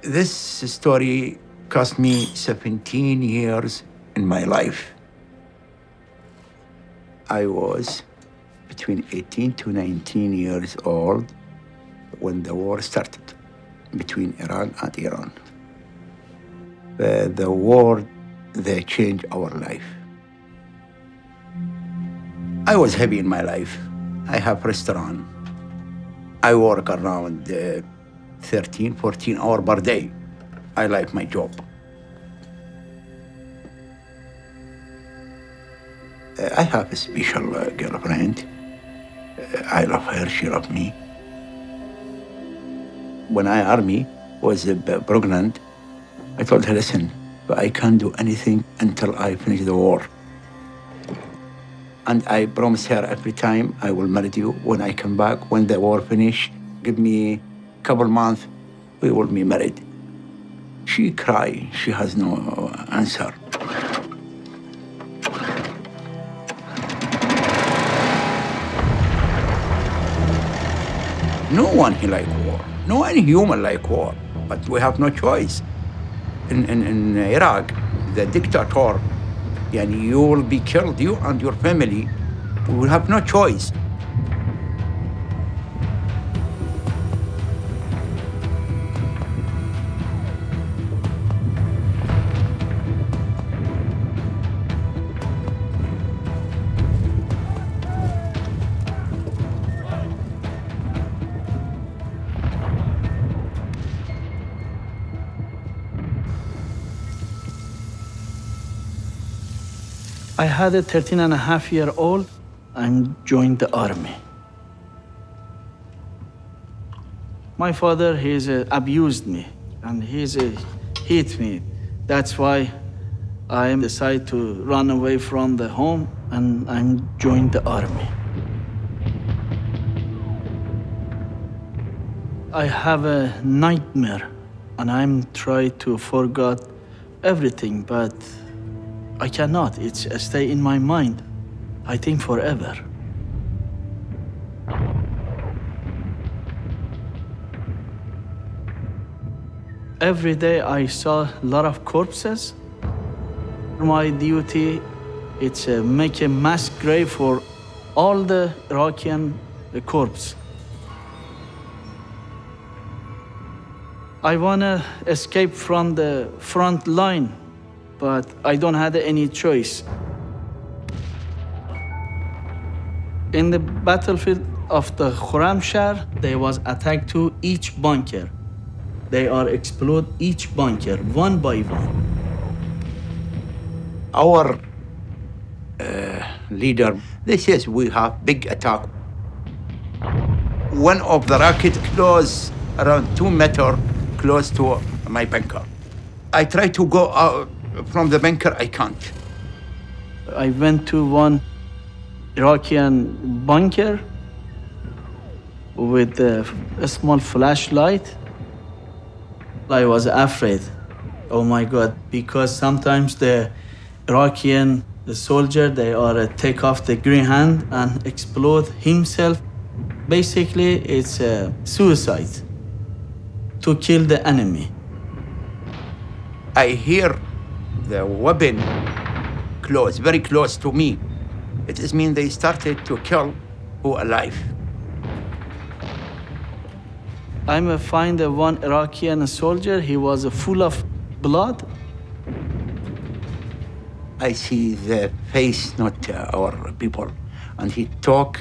This story cost me 17 years in my life. I was between 18 to 19 years old when the war started between Iran and Iran. The war, they changed our life. I was happy in my life. I have a restaurant. I work around 13, 14 hours per day. I like my job. I have a special girlfriend. I love her, she loves me. When I army was pregnant, I told her, listen, I can't do anything until I finish the war. And I promise her every time I will marry you when I come back, when the war finish, give me a couple months, we will be married. She cried, she has no answer. No one he like war. No any human like war. But we have no choice. In Iraq, the dictator, you will be killed, you and your family. We will have no choice. I had a 13-and-a-half-year-old and joined the army. My father, abused me and hit me. That's why I decided to run away from the home and I joined the army. I have a nightmare and I'm trying to forget everything, but I cannot. It's stay in my mind, I think forever. Every day I saw a lot of corpses. My duty is make a mass grave for all the Iraqi corpses. I want to escape from the front line, but I don't have any choice. In the battlefield of the Khurramshahr, there was attack to each bunker. They are explode each bunker, one by one. Our leader, they says we have big attack. One of the rocket close around 2 meters close to my bunker. I try to go out from the bunker, I can't. I went to one Iraqi bunker with a small flashlight. I was afraid. Oh my God, because sometimes the Iraqi soldier, they are take off the green hand and explode himself. Basically, it's a suicide to kill the enemy. I hear the weapon close, very close to me. It is mean they started to kill who alive. I find one Iraqi soldier, he was full of blood. I see the face, not our people, and he talk,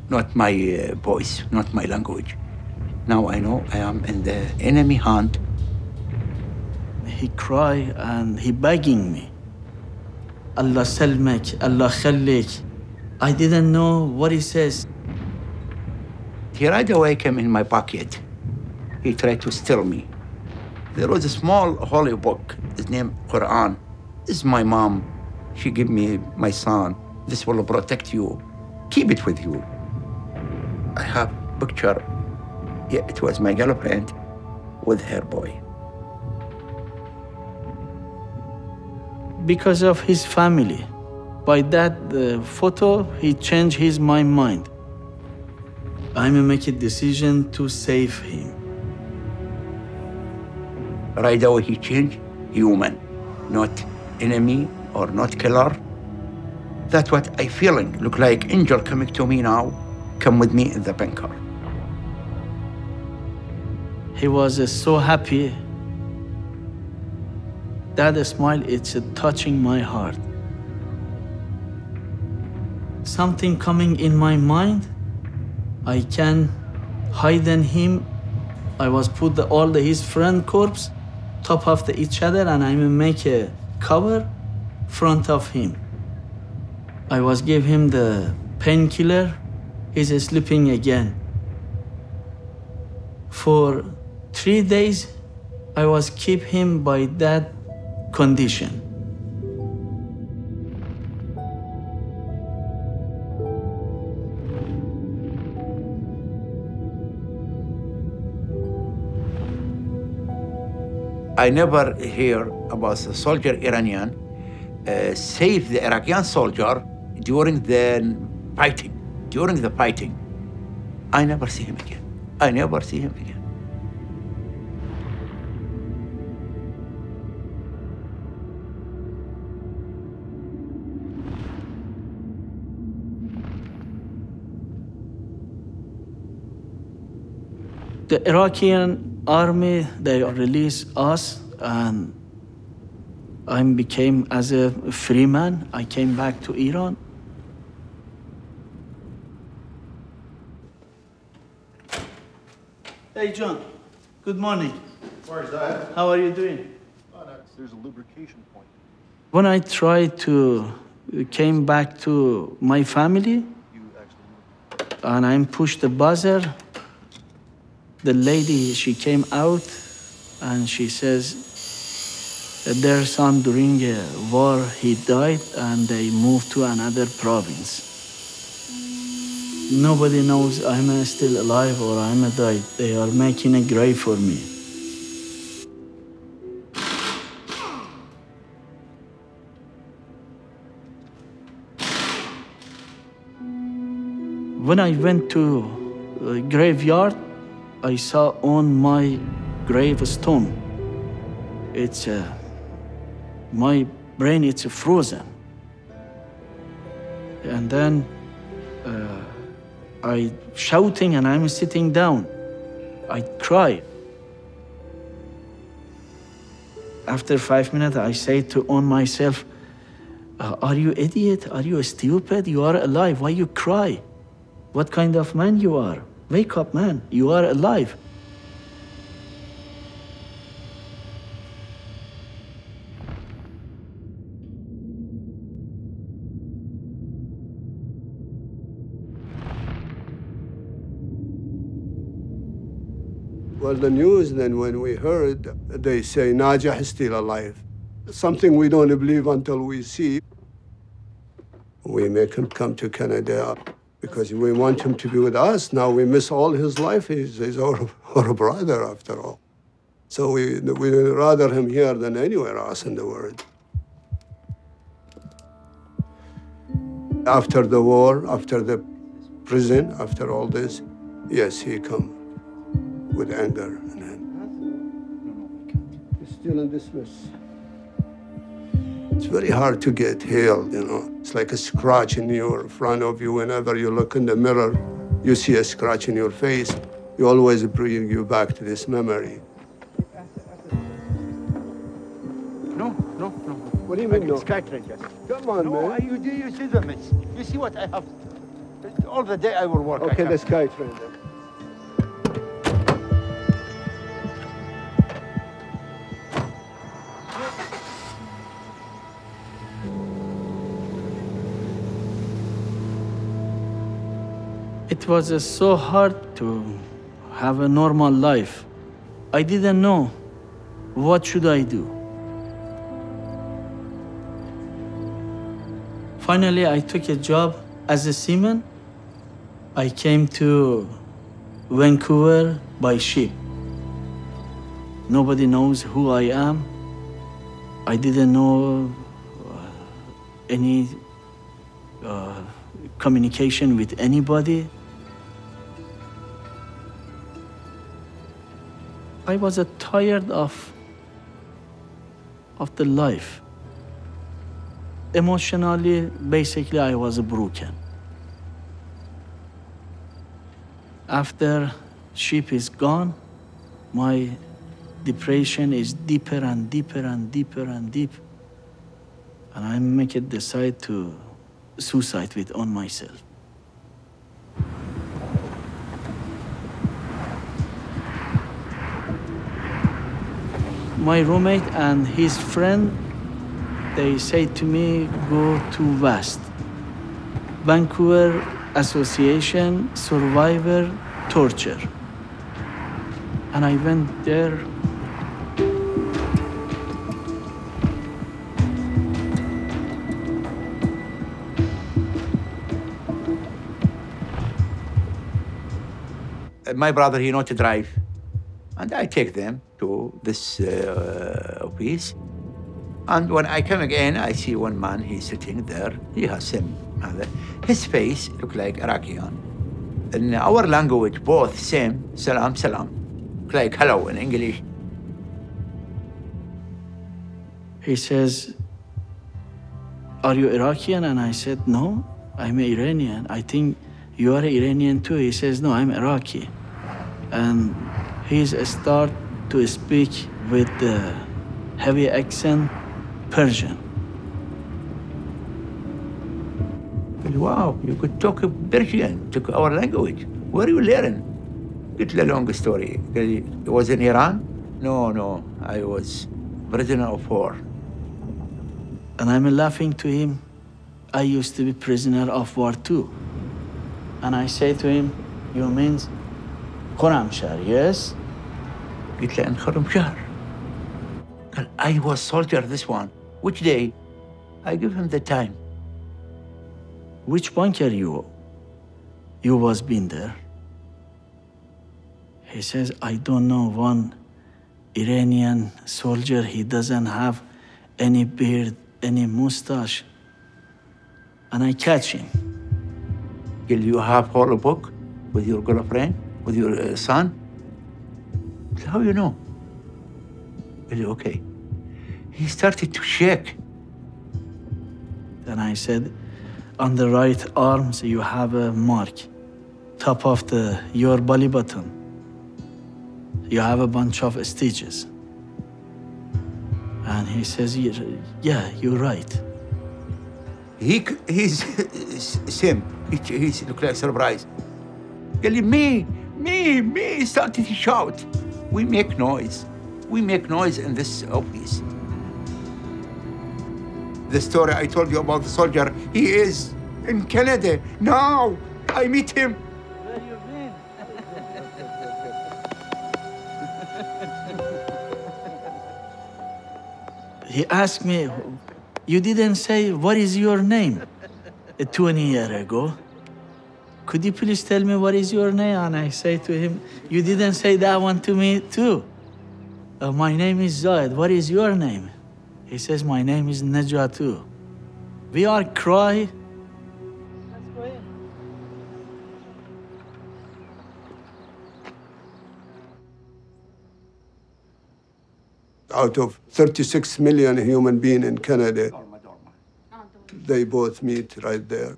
not my voice, not my language. Now I know I am in the enemy hand. He cry and he begging me. Allah salmak, Allah khalik. I didn't know what he says. He right away came in my pocket. He tried to steal me. There was a small holy book, his name Quran. This is my mom. She gave me my son. This will protect you. Keep it with you. I have picture. Yeah, it was my girlfriend with her boy. Because of his family. By that photo, he changed his mind. I'm make a decision to save him. Right away he changed, human, not enemy or not killer. That's what I feeling. Look like angel coming to me now. Come with me in the bunker. He was so happy. That smile, it's touching my heart. Something coming in my mind, I can hide in him. I was put his friend corpse top of each other, and I make a cover front of him. I was give him the painkiller. He's sleeping again. For 3 days, I was keep him by that condition. I never hear about the soldier Iranian save the Iraqi soldier during the fighting. During the fighting, I never see him again. I never see him again. The Iraqi army, they released us, and I became as a free man. I came back to Iran. Hey, John. Good morning. Where's that? How are you doing? Oh, there's a lubrication point. When I tried to came back to my family, and I pushed the buzzer, the lady, she came out and she says, their son during a war, he died and they moved to another province. Nobody knows I'm still alive or I'm died. They are making a grave for me. When I went to the graveyard, I saw on my gravestone, it's my brain, it's frozen. And then I shouting and I'm sitting down. I cry. After 5 minutes, I say to on myself, are you idiot? Are you stupid? You are alive. Why you cry? What kind of man you are? Wake up, man. You are alive. Well, the news then, when we heard, they say Najah is still alive. Something we don't believe until we see. We make him come to Canada because we want him to be with us. Now we miss all his life. He's our brother, after all. So we rather him here than anywhere else in the world. After the war, after the prison, after all this, yes, he come with anger in him. He's still in this mess. It's very hard to get healed, you know. It's like a scratch in your front of you. Whenever you look in the mirror, you see a scratch in your face. You always bring you back to this memory. No. What do you mean, no? Skytrain, yes. Come on, No, man. you see the mess. You see what I have. All the day I will work. Okay, the Skytrain then. It was so hard to have a normal life. I didn't know what should I do. Finally, I took a job as a seaman. I came to Vancouver by ship. Nobody knows who I am. I didn't know any communication with anybody. I was tired of of the life. Emotionally, basically, I was broken. After Sheep is gone, my depression is deeper and deeper and deeper and deep. And I make it decide to suicide with on myself. My roommate and his friend, they say to me, go to West. Vancouver Association Survivor Torture. And I went there. My brother, he know to drive. And I take them to this office. And when I come again, I see one man, he's sitting there. He has same mother. His face look like Iraqian. In our language, both same, salam, salam. Like hello in English. He says, are you Iraqian? And I said, no, I'm Iranian. I think you are Iranian too. He says, no, I'm Iraqi. And he's start to speak with the heavy accent Persian. Wow, you could talk Persian, talk our language. Where you learn? It's a long story. It was in Iran? No, I was prisoner of war. And I'm laughing to him. I used to be prisoner of war too. And I say to him, you means Khorramshahr, yes? قلت له أنا خرمشهر. قال I was soldier this one. Which day? I give him the time. Which bunker you was been there? He says, I don't know, one Iranian soldier, he doesn't have any beard, any mustache. And I catch him. Will you have whole book with your girlfriend, with your son? How you know? Really, okay. He started to shake. Then I said, on the right arm, so you have a mark, top of your belly button. You have a bunch of stitches. And he says, yeah, you're right. He's same. He's look like surprised. Tell him, me, started to shout. We make noise. We make noise in this office. The story I told you about the soldier, he is in Canada now. I meet him. Where you been? He asked me, you didn't say, what is your name 20 years ago? Could you please tell me what is your name? And I say to him, you didn't say that one to me too. My name is Zayed. What is your name? He says, my name is Najatu. We all cry. Let's go in. Out of 36 million human beings in Canada, they both meet right there.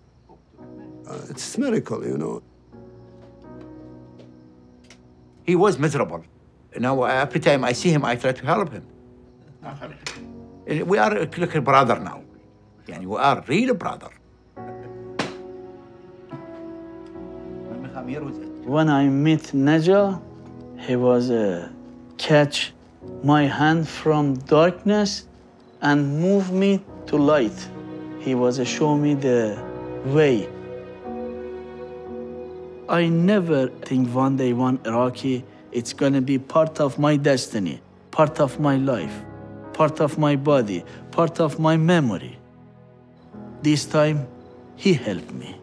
It's a miracle, you know. He was miserable. Now, every time I see him, I try to help him. We are like a brother now. Yani, we are real brother. When I met Naja, he was catch my hand from darkness and move me to light. He was show me the way. I never think one day one Iraqi, it's gonna be part of my destiny, part of my life, part of my body, part of my memory. This time, he helped me.